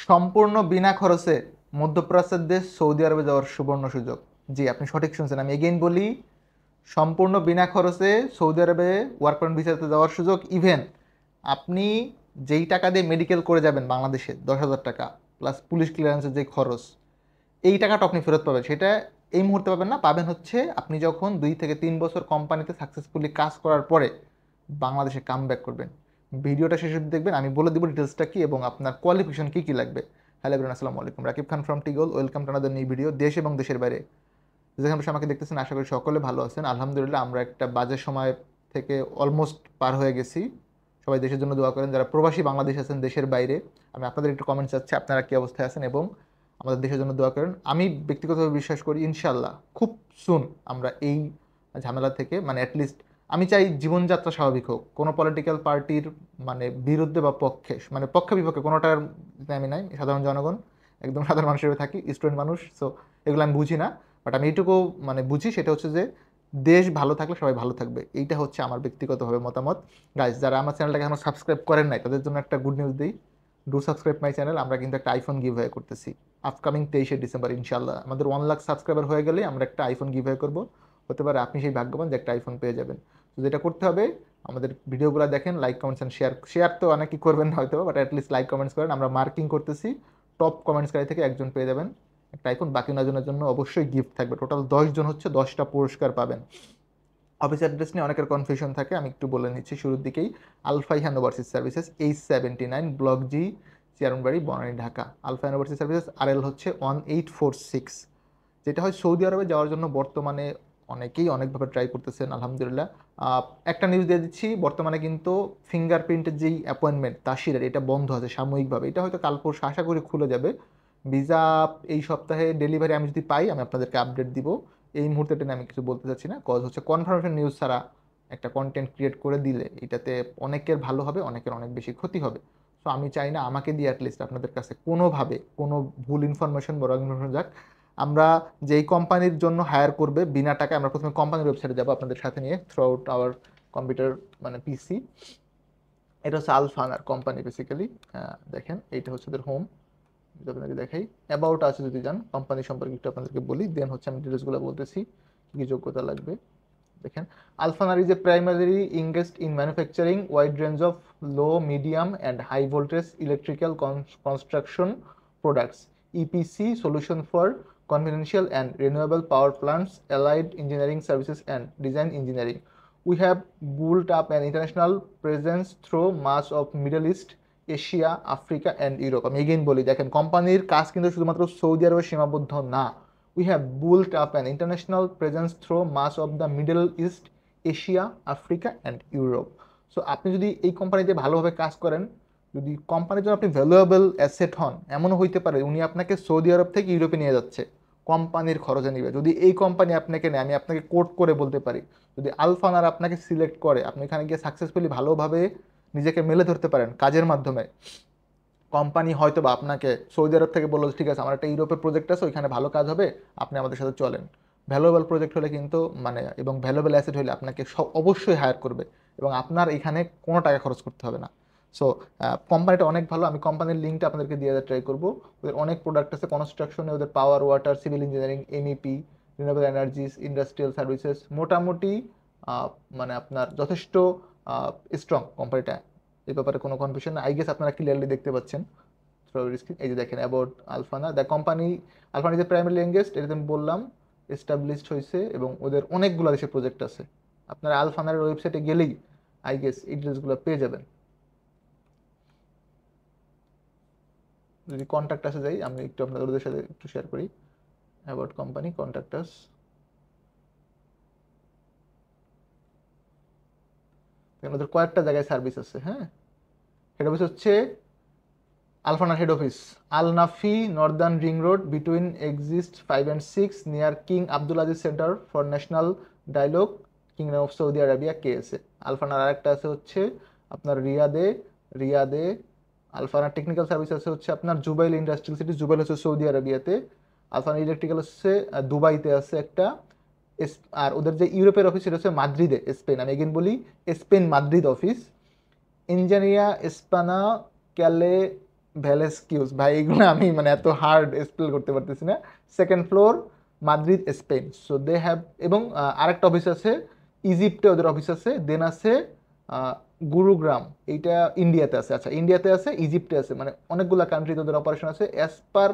সম্পূর্ণ বিনা খরচে মধ্যপ্রাচ্যের দেশ সৌদি আরবে যাওয়ার সুবর্ণ সুযোগ। জি, আপনি সঠিক শুনছেন। আমি এগেইন বলি, সম্পূর্ণ বিনা খরচে সৌদি আরবে ওয়ার্ক পারমিট ভিসাতে যাওয়ার সুযোগ। ইভেন আপনি যেই টাকা দিয়ে মেডিকেল করে যাবেন বাংলাদেশে 10,000 টাকা প্লাস পুলিশ ক্লিয়ারেন্সের যে খরচ, এই টাকাটা আপনি ফেরত পাবেন। সেটা এই মুহূর্তে পাবেন না, পাবেন হচ্ছে আপনি যখন 2 থেকে 3 বছর কোম্পানিতে সাকসেসফুলি কাজ করার পরে বাংলাদেশে কাম ব্যাক করবেন। ভিডিওটা শেষ অবধি দেখবেন, আমি বলে দিব ডিটেলসটা কি এবং আপনার কোয়ালিফিকেশন কী কী লাগবে। হ্যালো এভরিওয়ান, আসসালামু আলাইকুম। রাকিব খান ফ্রম টিগল। Welcome to another new video. দেশ এবং দেশের বাইরে যেখানে বসে আমাকে দেখতেছেন, আশা করি সকলে ভালো আছেন। আলহামদুলিল্লাহ, আমরা একটা বাজে সময় থেকে অলমোস্ট পার হয়ে গেছি। সবাই দেশের জন্য দোয়া করেন। যারা প্রবাসী বাংলাদেশ আছেন দেশের বাইরে, আমি আপনাদের একটু কমেন্ট চাচ্ছি আপনারা কী অবস্থায় আছেন এবং আমাদের দেশের জন্য দোয়া করেন। আমি ব্যক্তিগতভাবে বিশ্বাস করি ইনশাল্লাহ খুব সুন আমরা এই ঝামেলা থেকে, মানে অ্যাটলিস্ট আমি চাই জীবনযাত্রা স্বাভাবিক হোক। কোনো পলিটিক্যাল পার্টির মানে বিরুদ্ধে বা পক্ষে, মানে পক্ষে বিপক্ষে কোনোটার আমি নাই। সাধারণ জনগণ, একদম সাধারণ মানুষ হিসেবে থাকি, স্টুডেন্ট মানুষ। সো এগুলো আমি বুঝি না, বাট আমি এইটুকু মানে বুঝি, সেটা হচ্ছে যে দেশ ভালো থাকলে সবাই ভালো থাকবে। এইটা হচ্ছে আমার ব্যক্তিগতভাবে মতামত। গাইজ, যারা আমার চ্যানেলটাকে এখনো সাবস্ক্রাইব করেন নাই তাদের জন্য একটা গুড নিউজ দিই, ডু সাবস্ক্রাইব মাই চ্যানেল। আমরা কিন্তু একটা আইফোন গিভ ওয়ে করতেছি আপকামিং 23শে ডিসেম্বর ইনশাল্লাহ। আমাদের 1 লাখ সাবস্ক্রাইবার হয়ে গেলেই আমরা একটা আইফোন গিভ ওয়ে করবো। হতে পারে আপনি সেই ভাগ্যবান যে একটা আইফোন পেয়ে যাবেন। তো যেটা করতে হবে, আমাদের ভিডিওগুলো দেখেন, like comments and share. Share তো অনেকেই করবেন না হয়তো, বাট অ্যাটলিস্ট লাইক কমেন্টস করেন। আমরা মার্কিং করতেছি, টপ কমেন্টসকারী থেকে একজন পেয়ে যাবেন একটা আইফোন। বাকি 9 জনের জন্য অবশ্যই গিফট থাকবে। টোটাল 10 জন হচ্ছে 10টা পুরস্কার পাবেন। অফিস অ্যাড্রেস নিয়ে অনেকের কনফিউশন থাকে, আমি একটু বলে নিচ্ছি শুরুর দিকেই। Alfaihan overseas services, H79 block G, Chairmanbari, Banani, Dhaka. Alfaihan overseas services RL হচ্ছে 1846। যেটা হয় সৌদি আরবে যাওয়ার জন্য বর্তমানে অনেকেই অনেকভাবে ট্রাই করতেছেন আলহামদুলিল্লাহ। একটা নিউজ দিয়ে দিচ্ছি, বর্তমানে কিন্তু ফিঙ্গারপ্রিন্টের যেই অ্যাপয়েন্টমেন্ট তাসিরের, এটা বন্ধ আছে সাময়িকভাবে। এটা হয়তো কাল পরশু আশা করি খুলে যাবে। ভিসা এই সপ্তাহে ডেলিভারি আমি যদি পাই আমি আপনাদেরকে আপডেট দিব। এই মুহূর্তে টেনে আমি কিছু বলতে চাচ্ছি না, কজ হচ্ছে কনফার্মেশন নিউজ ছাড়া একটা কন্টেন্ট ক্রিয়েট করে দিলে এটাতে অনেকের ভালো হবে, অনেকের অনেক বেশি ক্ষতি হবে। সো আমি চাই না আমাকে দিয়ে অ্যাটলিস্ট আপনাদের কাছে কোনোভাবে কোনো ভুল ইনফরমেশন বড় ইনফরমেশন যাক। আমরা যেই কোম্পানির জন্য হায়ার করবে বিনা টাকায়, আমরা প্রথমে কোম্পানির ওয়েবসাইটে যাবো আপনাদের সাথে নিয়ে, থ্রু আউট আওয়ার কম্পিউটার মানে পিসি। এটা হচ্ছে আলফানার কোম্পানি বেসিক্যালি। দেখেন এইটা হচ্ছে ওদের হোম। যদি আপনাকে দেখাই, অ্যাবাউট আছে যদি যান, কোম্পানি সম্পর্কে একটু আপনাদেরকে বলি, দেন হচ্ছে আমি ডিটেলসগুলো বলতেছি কী কী যোগ্যতা লাগবে। দেখেন, আলফানার is a primary engaged in manufacturing wide range of low, medium and high voltage electrical construction products, EPC solution for conventional and renewable power plants, allied engineering services and design engineering. We have built up an international presence through much of Middle East, Asia, Africa and Europe. আমি again বলি, দেখেন কোম্পানির কাজ কিন্তু শুধুমাত্র Saudi আরবে সীমাবদ্ধ না। We have built up an international presence through much of the Middle East, Asia, Africa and Europe. So আপনি যদি এই কোম্পানিতে ভালোভাবে কাজ করেন, যদি কোম্পানির জন্য আপনি ভ্যালুয়েবল অ্যাসেট হন, এমনও হইতে পারে উনি আপনাকে সৌদি আরব থেকে ইউরোপে নিয়ে যাচ্ছে, কোম্পানির খরচে নিবে। যদি এই কোম্পানি আপনাকে নেয়, আমি আপনাকে কোট করে বলতে পারি, যদি আলফানার আপনাকে সিলেক্ট করে, আপনি এখানে গিয়ে সাকসেসফুলি ভালোভাবে নিজেকে মেলে ধরতে পারেন কাজের মাধ্যমে, কোম্পানি হয়তো বা আপনাকে সৌদি আরব থেকে বললো ঠিক আছে আমার একটা ইউরোপের প্রজেক্ট আছে, ওইখানে ভালো কাজ হবে, আপনি আমাদের সাথে চলেন। ভ্যালুয়েবল প্রজেক্ট হলে কিন্তু মানে এবং ভ্যালুয়েবল অ্যাসেট হলে আপনাকে সব অবশ্যই হায়ার করবে এবং আপনার এখানে কোনো টাকা খরচ করতে হবে না। সো কোম্পানিটা অনেক ভালো। আমি কোম্পানির লিঙ্কটা আপনাদেরকে দিয়ে ট্রাই করবো। ওদের অনেক প্রোডাক্ট আছে কনস্ট্রাকশনে, ওদের power, water, civil engineering, MEP, renewable energies, industrial services, মোটামুটি মানে আপনার যথেষ্ট স্ট্রং কোম্পানিটা। এই ব্যাপারে কোনো কনফিউশন না, আই গেস আপনারা ক্লিয়ারলি দেখতে পাচ্ছেন থ্রু স্ক্রিন। এই যে দেখেন about Alfana, the company. Alfana is a primary engaged, এটা আমি বললাম, এস্টাবলিশড হয়েছে এবং ওদের অনেকগুলো দেশে প্রজেক্ট আছে। আপনারা আলফানার ওয়েবসাইটে গেলেই আই গেস এই ডিটেলসগুলো পেয়ে যাবেন। যদি কন্ট্যাক্ট আসে যাই, আমি একটু আপনাদের সাথে একটু শেয়ার করি অ্যাবাউট কোম্পানি, কন্ট্যাক্ট আস। ওদের কয়েকটা জায়গায় সার্ভিস আছে। হ্যাঁ, হেড অফিস হচ্ছে আলফানার head office Al Nafi, Northern Ring Road, between exit 5 and 6, near King Abdul Aziz Centre for National Dialogue, Kingdom of Saudi Arabia, KSA। আলফানার আরেকটা আছে হচ্ছে আপনার রিয়াদে। রিয়াদে আলফানার টেকনিক্যাল সার্ভিস আছে হচ্ছে আপনার জুবাইল ইন্ডাস্ট্রিয়াল সিটি, জুবাইল হচ্ছে সৌদি আরবিয়াতে। আলফানা ইলেকট্রিক্যাল হচ্ছে দুবাইতে আছে একটা। আর ওদের যে ইউরোপের অফিস সেটা হচ্ছে মাদ্রিদে, স্পেন। আমি এগেন বলি, স্পেন মাদ্রিদ অফিস। ইঞ্জিনিয়া এসপানা ক্যালে ভ্যালেস্কিউস, ভাই এগুলো আমি মানে এত হার্ড স্পেল করতে পারতেছি না। Second floor, Madrid, Spain. So they have, এবং আরেকটা অফিস আছে ইজিপ্টে, ওদের অফিস আছে। দেন আছে গুরুগ্রাম, এইটা ইন্ডিয়াতে আছে। আচ্ছা, ইন্ডিয়াতে আছে, ইজিপ্টে আছে, মানে অনেকগুলো কান্ট্রিতে ওদের অপারেশন আছে। As per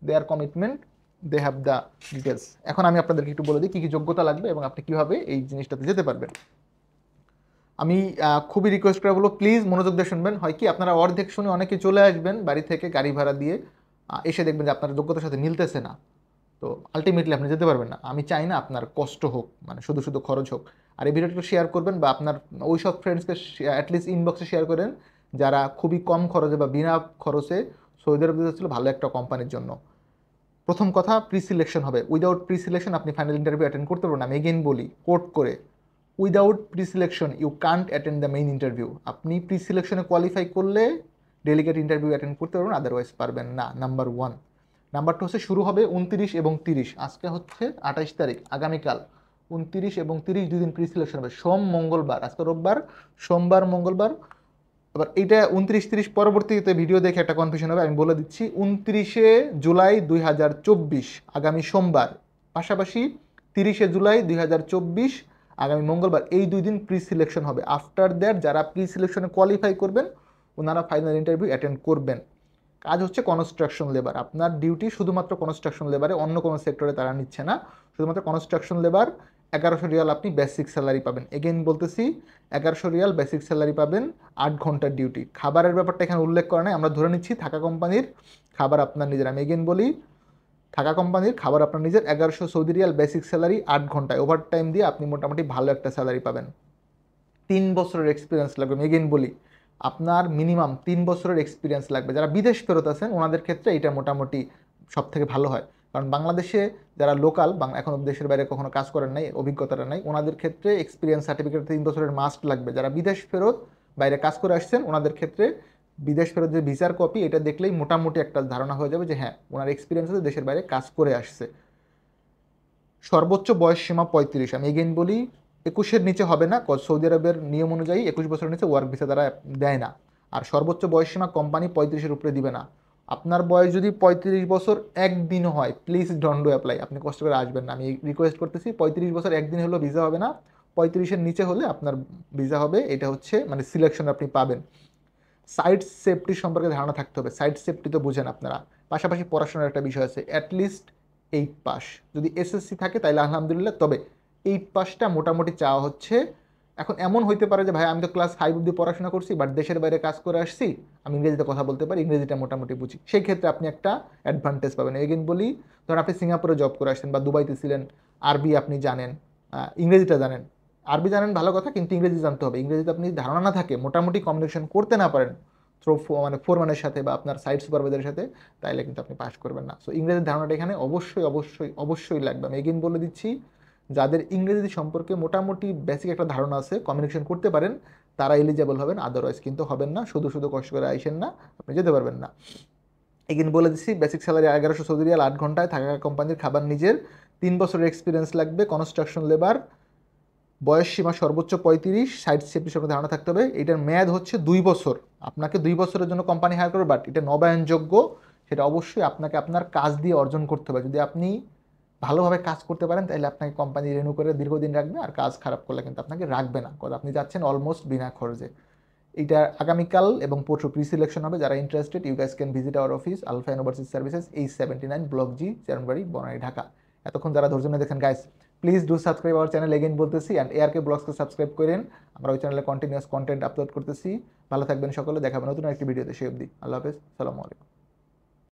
their commitment they have the details. এখন আমি আপনাদেরকে একটু বলে দিই কী কী যোগ্যতা লাগবে এবং আপনি কীভাবে এই জিনিসটাতে যেতে পারবেন। আমি খুবই রিকোয়েস্ট করে বলবো, প্লিজ মনোযোগ দিয়ে শুনবেন। হয় কি, আপনারা অর্ধেক শুনে অনেকে চলে আসবেন বাড়ি থেকে গাড়ি ভাড়া দিয়ে, এসে দেখবেন যে আপনার যোগ্যতার সাথে মিলতেছে না, তো আলটিমেটলি আপনি যেতে পারবেন না। আমি চাই না আপনার কষ্ট হোক, মানে শুধু শুধু খরচ হোক। আর এই ভিডিওটা শেয়ার করবেন, বা আপনার ওই সব ফ্রেন্ডসকে অ্যাটলিস্ট ইনবক্সে শেয়ার করেন যারা খুবই কম খরচে বা বিনা খরচে সৌদি আরব যেতে ছিল ভালো একটা কোম্পানির জন্য। প্রথম কথা, প্রি সিলেকশন হবে। উইদাউট প্রি সিলেকশন আপনি ফাইনাল ইন্টারভিউ অ্যাটেন্ড করতে পারবেন না। আমি এগেইন বলি কোট করে, without pre selection you can't attend the main interview. আপনি প্রি সিলেকশনে কোয়ালিফাই করলে ডেলিগেট ইন্টারভিউ অ্যাটেন্ড করতে পারবেন, আদারওয়াইজ পারবেন না। Number one. নাম্বার টু হচ্ছে, শুরু হবে 29 এবং 30, আজকে হচ্ছে 28 তারিখ, আগামীকাল 29 এবং 30 দুদিন প্রি সিলেকশন হবে, সোম মঙ্গলবার। আজকে রোববার, সোমবার মঙ্গলবার। আবার এইটা 29-30 পরবর্তীতে ভিডিও দেখে একটা কনফিউশন হবে, আমি বলে দিচ্ছি। 29শে জুলাই 2024 আগামী সোমবার, পাশাপাশি 30শে জুলাই 2024 আগামী মঙ্গলবার, এই 2 দিন প্রি সিলেকশন হবে। আফটার দ্যাট যারা প্রি সিলেকশনে কোয়ালিফাই করবেন ওনারা ফাইনাল ইন্টারভিউ অ্যাটেন্ড করবেন। কাজ হচ্ছে কনস্ট্রাকশন লেবার। আপনার ডিউটি শুধুমাত্র কনস্ট্রাকশন লেবারে, অন্য কোনো সেক্টরে তারা নিচ্ছে না, শুধুমাত্র কনস্ট্রাকশন লেবার। 1100 রিয়াল আপনি বেসিক স্যালারি পাবেন। এগেইন বলতেছি, 1100 রিয়াল বেসিক স্যালারি পাবেন, 8 ঘন্টার ডিউটি। খাবারের ব্যাপারটা এখানে উল্লেখ করা নাই, আমরা ধরে নিচ্ছি থাকা কোম্পানির, খাবার আপনার নিজের। আমি এগেইন বলি, থাকা কোম্পানির, খাবার আপনার নিজের। 1100 সৌদি রিয়াল বেসিক স্যালারি, 8 ঘন্টায় ওভার টাইম দিয়ে আপনি মোটামুটি ভালো একটা স্যালারি পাবেন। 3 বছরের এক্সপিরিয়েন্স লাগবে। আমি এগেইন বলি, আপনার মিনিমাম 3 বছরের এক্সপিরিয়েন্স লাগবে। যারা বিদেশ ফেরত আছেন ওনাদের ক্ষেত্রে এটা মোটামুটি সব থেকে ভালো হয়, কারণ বাংলাদেশে যারা লোকাল, এখন দেশের বাইরে কখনো কাজ করেন নাই, অভিজ্ঞতাটা নাই, ওনাদের ক্ষেত্রে এক্সপিরিয়েন্স সার্টিফিকেট 3 বছরের মাস্ট লাগবে। যারা বিদেশ ফেরত বাইরে কাজ করে আসছেন ওনাদের ক্ষেত্রে বিদেশ ফেরত যে ভিসার কপি, এটা দেখলেই মোটামুটি একটা ধারণা হয়ে যাবে যে হ্যাঁ, ওনার এক্সপিরিয়েন্স আছে, দেশের বাইরে কাজ করে আসছে। সর্বোচ্চ বয়স সীমা 35। আমি এগেইন বলি, 21-এর নিচে হবে না, সৌদি আরবের নিয়ম অনুযায়ী 21 বছরের নিচে ওয়ার্ক ভিসা তারা দেয় না। আর সর্বোচ্চ বয়স সীমা কোম্পানি 35-এর উপরে দিবে না। আপনার বয়স যদি 35 বছর একদিনও হয়, প্লিজ ডোন্ট ডু অ্যাপ্লাই, আপনি কষ্ট করে আসবেন না, আমি রিকোয়েস্ট করতেছি। 35 বছর একদিন হলেও ভিসা হবে না, 35-এর নিচে হলে আপনার ভিসা হবে। এটা হচ্ছে মানে সিলেকশন আপনি পাবেন। সাইট সেফটি সম্পর্কে ধারণা থাকতে হবে, সাইট সেফটি তো বুঝেন আপনারা। পাশাপাশি পড়াশোনার একটা বিষয় আছে, অ্যাটলিস্ট 8 পাস। যদি এসএসসি থাকে তাহলে আলহামদুলিল্লাহ, তবে 8 পাসটা মোটামুটি চাওয়া হচ্ছে। এখন এমন হইতে পারে যে ভাই আমি তো ক্লাস 5 অব্দি পড়াশোনা করছি, বাট দেশের বাইরে কাজ করে আসছি, আমি ইংরেজিতে কথা বলতে পারি, ইংরেজিটা মোটামুটি বুঝি, সেই ক্ষেত্রে আপনি একটা অ্যাডভান্টেজ পাবেন। এগেইন বলি, ধরুন আপনি সিঙ্গাপুরে জব করে আসছেন বা দুবাইতে ছিলেন, আরবি আপনি জানেন, ইংরেজিটা জানেন, আরবি জানেন ভালো কথা, কিন্তু ইংরেজি জানতে হবে। ইংরেজিতে আপনি ধারণা না থাকে, মোটামুটি কমিউনিকেশন করতে না পারেন থ্রু মানে ফোরম্যানের সাথে বা আপনার সাইট সুপারভাইজারের সাথে, তাইলে কিন্তু আপনি পাস করবেন না। সো ইংরেজির ধারণাটা এখানে অবশ্যই অবশ্যই অবশ্যই লাগবে। আমি এগেইন বলে দিচ্ছি, যাদের ইংরেজি সম্পর্কে মোটামুটি বেসিক একটা ধারণা আছে, কমিউনিকেশন করতে পারেন, তারা এলিজেবল হবেন, আদারওয়াইজ কিন্তু হবেন না। শুধু শুধু কষ্ট করে আইসেন না, আপনি যেতে পারবেন না। এগেইন বলে দিচ্ছি, বেসিক স্যালারি 1100 সৌদি রিয়াল, 8 ঘন্টায়, থাকা কোম্পানির, খাবার নিজের, 3 বছরের এক্সপিরিয়েন্স লাগবে, কনস্ট্রাকশন লেবার, বয়স সীমা সর্বোচ্চ 35, সাইট সেফটি সম্পর্কে ধারণা থাকতে হবে। এটার মেয়াদ হচ্ছে 2 বছর। আপনাকে 2 বছরের জন্য কোম্পানি হায়ার করবে, বাট এটা নবায়নযোগ্য। সেটা অবশ্যই আপনাকে আপনার কাজ দিয়ে অর্জন করতে হবে। যদি আপনি ভালোভাবে কাজ করতে পারেন তাহলে আপনাকে কোম্পানি রিনিউ করে দীর্ঘদিন রাখবে, আর কাজ খারাপ করলে কিন্তু আপনাকে রাখবে না, কারণ আপনি যাচ্ছেন অলমোস্ট বিনা খরচে। এটা আগামীকাল এবং পরশু প্রি সিলেকশন হবে। যারা interested, you guys can visit our office, Alpha University Services, এই 79 ব্লক জি, চেরনবাড়ি, বনানী, ঢাকা। এতক্ষণ যারা ধৈর্য নিয়ে দেখেন guys, please do subscribe our channel, again বলতেছি, অ্যান্ড এআরকে ব্লগসকে সাবস্ক্রাইব করেন। আমরা ওই চ্যানেলে কন্টিনিউয়াস কন্টেন্ট আপলোড করতেছি। ভালো থাকবেন সকলে, দেখাবেন নতুন একটি ভিডিওতে। সে অবধি আল্লাহ হাফেজ, সালামু আলাইকুম।